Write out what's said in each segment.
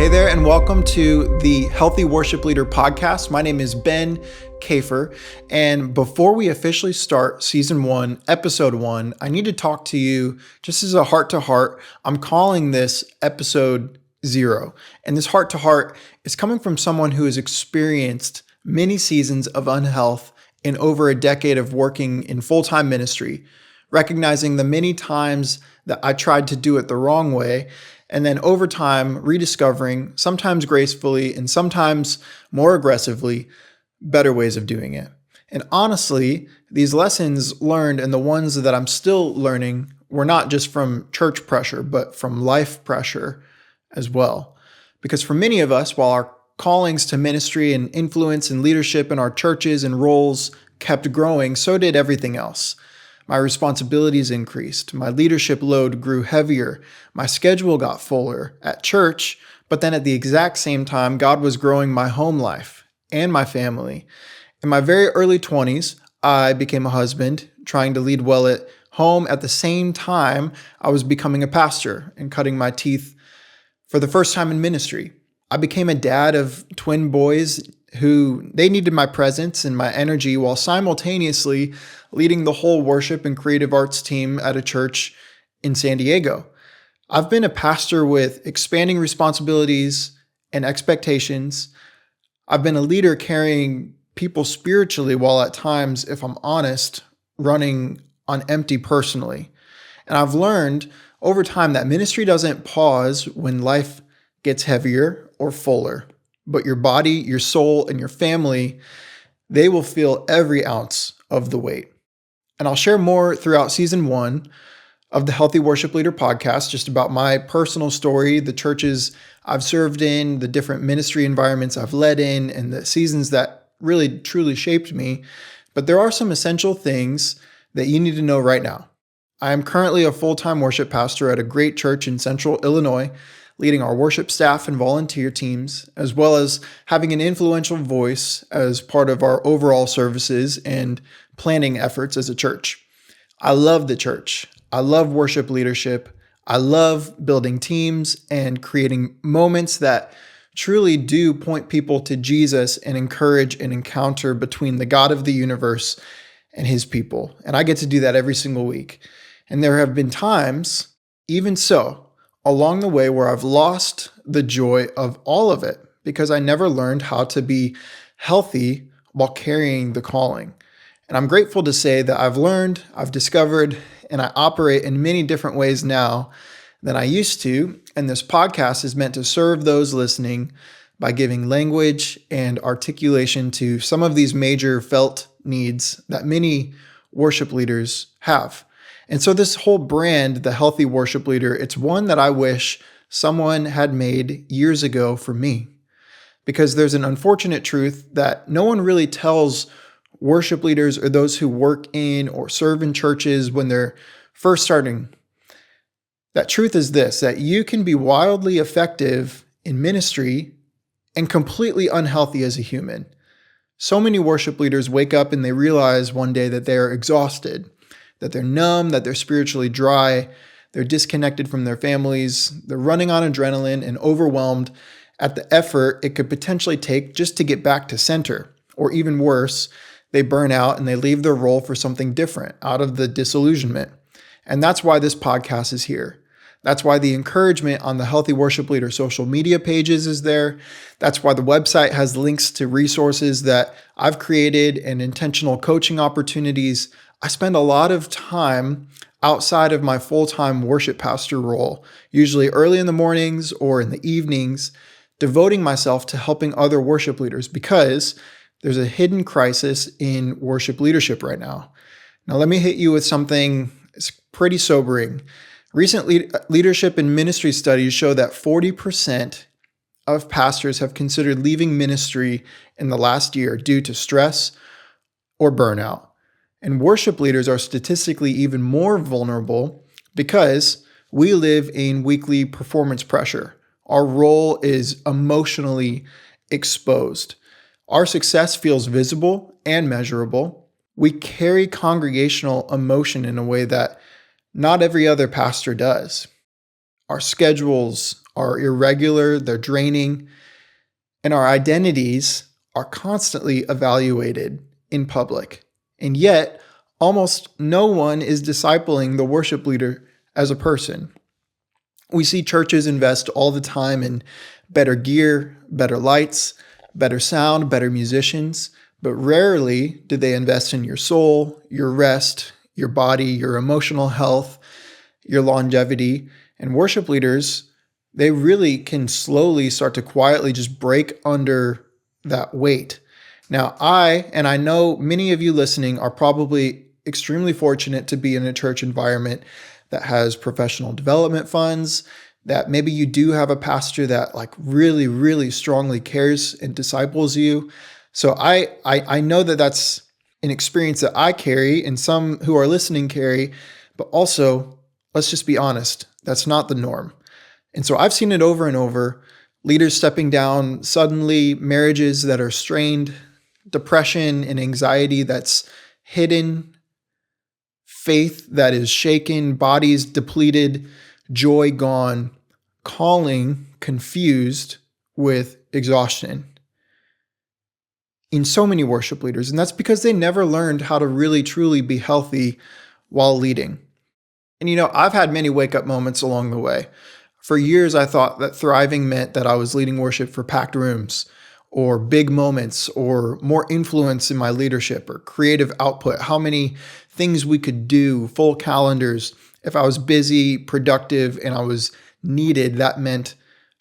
Hey there, and welcome to the Healthy Worship Leader podcast. My name is Ben Kafer, and before we officially start season 1, episode 1, I need to talk to you just as a heart-to-heart. I'm calling this episode 0, and this heart-to-heart is coming from someone who has experienced many seasons of unhealth in over a decade of working in full-time ministry, recognizing the many times that I tried to do it the wrong way, and then over time, rediscovering, sometimes gracefully and sometimes more aggressively, better ways of doing it. And honestly, these lessons learned and the ones that I'm still learning were not just from church pressure, but from life pressure as well. Because for many of us, while our callings to ministry and influence and leadership in our churches and roles kept growing, so did everything else. My responsibilities increased. My leadership load grew heavier. My schedule got fuller at church, but then at the exact same time, God was growing my home life and my family. In my very early 20s, I became a husband, trying to lead well at home. At the same time, I was becoming a pastor and cutting my teeth for the first time in ministry. I became a dad of twin boys who they needed my presence and my energy while simultaneously leading the whole worship and creative arts team at a church in San Diego. I've been a pastor with expanding responsibilities and expectations. I've been a leader carrying people spiritually while at times, if I'm honest, running on empty personally. And I've learned over time that ministry doesn't pause when life gets heavier or fuller, but your body, your soul, and your family, they will feel every ounce of the weight. And I'll share more throughout season 1 of the Healthy Worship Leader podcast, just about my personal story, the churches I've served in, the different ministry environments I've led in, and the seasons that really truly shaped me. But there are some essential things that you need to know right now. I am currently a full-time worship pastor at a great church in Central Illinois, leading our worship staff and volunteer teams, as well as having an influential voice as part of our overall services and planning efforts as a church. I love the church. I love worship leadership. I love building teams and creating moments that truly do point people to Jesus and encourage an encounter between the God of the universe and his people. And I get to do that every single week. And there have been times, even so, along the way where I've lost the joy of all of it because I never learned how to be healthy while carrying the calling. And I'm grateful to say that I've learned, I've discovered, and I operate in many different ways now than I used to. And this podcast is meant to serve those listening by giving language and articulation to some of these major felt needs that many worship leaders have. And so this whole brand, the Healthy Worship Leader, it's one that I wish someone had made years ago for me. Because there's an unfortunate truth that no one really tells worship leaders or those who work in or serve in churches when they're first starting. That truth is this, that you can be wildly effective in ministry and completely unhealthy as a human. So many worship leaders wake up and they realize one day that they're exhausted, that they're numb, that they're spiritually dry, they're disconnected from their families, they're running on adrenaline and overwhelmed at the effort it could potentially take just to get back to center. Or even worse, they burn out and they leave their role for something different out of the disillusionment. And that's why this podcast is here. That's why the encouragement on the Healthy Worship Leader social media pages is there. That's why the website has links to resources that I've created and intentional coaching opportunities. I spend a lot of time outside of my full-time worship pastor role, usually early in the mornings or in the evenings, devoting myself to helping other worship leaders because there's a hidden crisis in worship leadership right now. Now, let me hit you with something that's pretty sobering. Recent leadership and ministry studies show that 40% of pastors have considered leaving ministry in the last year due to stress or burnout. And worship leaders are statistically even more vulnerable because we live in weekly performance pressure. Our role is emotionally exposed. Our success feels visible and measurable. We carry congregational emotion in a way that not every other pastor does. Our schedules are irregular, they're draining, and our identities are constantly evaluated in public. And yet, almost no one is discipling the worship leader as a person. We see churches invest all the time in better gear, better lights, better sound, better musicians, but rarely do they invest in your soul, your rest, your body, your emotional health, your longevity. And worship leaders, they really can slowly start to quietly just break under that weight. Now, I know many of you listening are probably extremely fortunate to be in a church environment that has professional development funds, that maybe you do have a pastor that like really, really strongly cares and disciples you. So I know that that's an experience that I carry and some who are listening carry, but also, let's just be honest, that's not the norm. And so I've seen it over and over, leaders stepping down suddenly, marriages that are strained, depression and anxiety that's hidden, faith that is shaken, bodies depleted, joy gone, calling confused with exhaustion in so many worship leaders. And that's because they never learned how to really truly be healthy while leading. And I've had many wake up moments along the way. For years, I thought that thriving meant that I was leading worship for packed rooms or big moments or more influence in my leadership or creative output, how many things we could do, full calendars. If I was busy, productive, and I was needed, that meant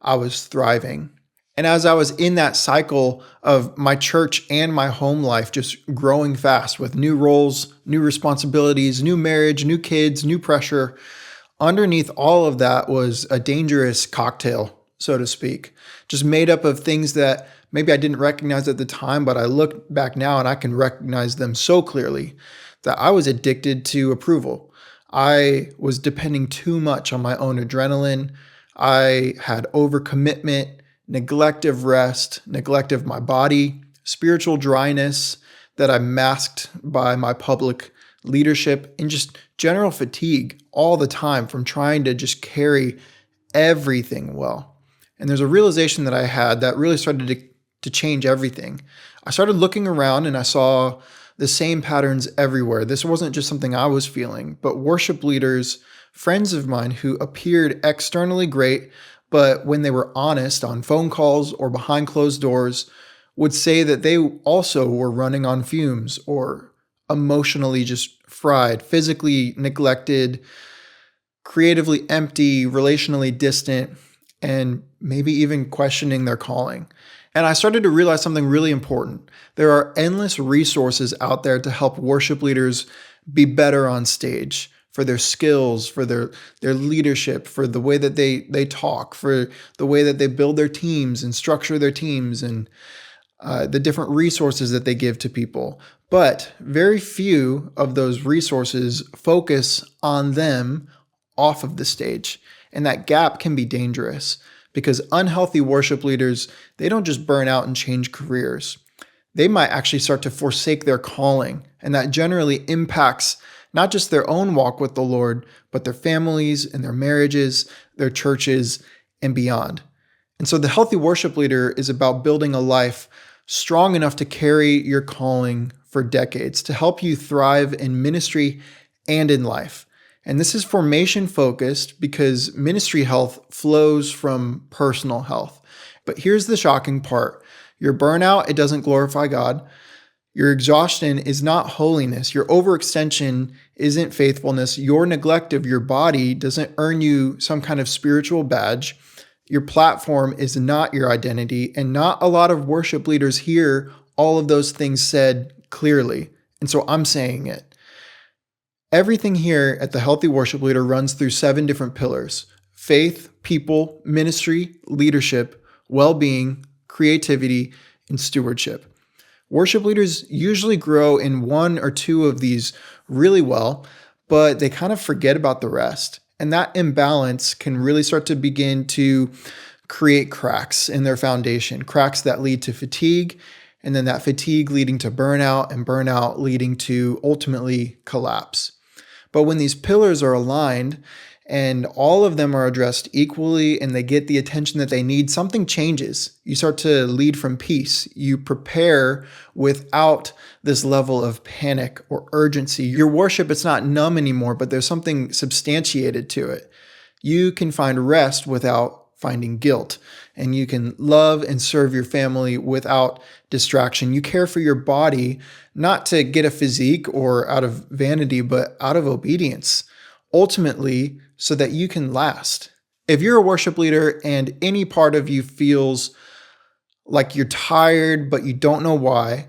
I was thriving. And as I was in that cycle of my church and my home life just growing fast with new roles, new responsibilities, new marriage, new kids, new pressure, underneath all of that was a dangerous cocktail, so to speak, just made up of things that maybe I didn't recognize at the time, but I look back now and I can recognize them so clearly that I was addicted to approval. I was depending too much on my own adrenaline. I had overcommitment, neglect of rest, neglect of my body, spiritual dryness that I masked by my public leadership, and just general fatigue all the time from trying to just carry everything well. And there's a realization that I had that really started to change everything. I started looking around and I saw the same patterns everywhere. This wasn't just something I was feeling, but worship leaders, friends of mine who appeared externally great, but when they were honest on phone calls or behind closed doors, would say that they also were running on fumes or emotionally just fried, physically neglected, creatively empty, relationally distant, and maybe even questioning their calling. And I started to realize something really important. There are endless resources out there to help worship leaders be better on stage, for their skills, for their leadership, for the way that they talk, for the way that they build their teams and structure their teams, and the different resources that they give to people. But very few of those resources focus on them off of the stage. And that gap can be dangerous because unhealthy worship leaders, they don't just burn out and change careers. They might actually start to forsake their calling. And that generally impacts not just their own walk with the Lord, but their families and their marriages, their churches, and beyond. And so the healthy worship leader is about building a life strong enough to carry your calling for decades, to help you thrive in ministry and in life. And this is formation focused because ministry health flows from personal health. But here's the shocking part. Your burnout, it doesn't glorify God. Your exhaustion is not holiness. Your overextension isn't faithfulness. Your neglect of your body doesn't earn you some kind of spiritual badge. Your platform is not your identity, and not a lot of worship leaders hear all of those things said clearly. And so I'm saying it. Everything here at the Healthy Worship Leader runs through 7 different pillars: faith, people, ministry, leadership, well-being, creativity, and stewardship. Worship leaders usually grow in 1 or 2 of these really well, but they kind of forget about the rest. And that imbalance can really start to begin to create cracks in their foundation, cracks that lead to fatigue, and then that fatigue leading to burnout, and burnout leading to ultimately collapse. But when these pillars are aligned and all of them are addressed equally and they get the attention that they need, something changes. You start to lead from peace. You prepare without this level of panic or urgency. Your worship, it's not numb anymore, but there's something substantiated to it. You can find rest without finding guilt, and you can love and serve your family without distraction. You care for your body, not to get a physique or out of vanity, but out of obedience, ultimately so that you can last. If you're a worship leader and any part of you feels like you're tired, but you don't know why,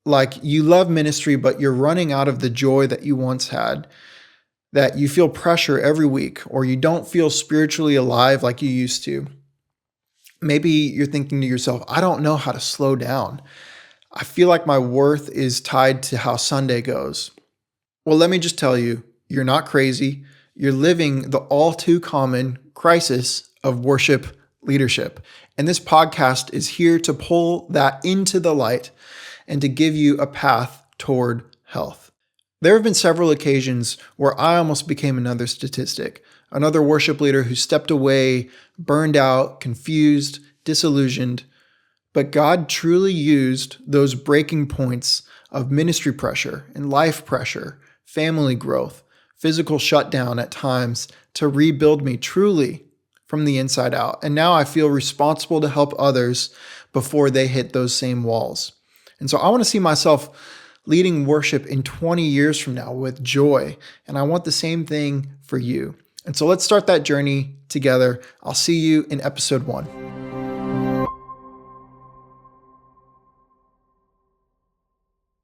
like you love ministry, but you're running out of the joy that you once had, that you feel pressure every week, or you don't feel spiritually alive like you used to, maybe you're thinking to yourself, I don't know how to slow down. I feel like my worth is tied to how Sunday goes. Well, let me just tell you, you're not crazy. You're living the all too common crisis of worship leadership. And this podcast is here to pull that into the light and to give you a path toward health. There have been several occasions where I almost became another statistic, another worship leader who stepped away, burned out, confused, disillusioned. But God truly used those breaking points of ministry pressure and life pressure, family growth, physical shutdown at times to rebuild me truly from the inside out. And now I feel responsible to help others before they hit those same walls. And so I want to see myself leading worship in 20 years from now with joy. And I want the same thing for you. And so let's start that journey together. I'll see you in episode 1.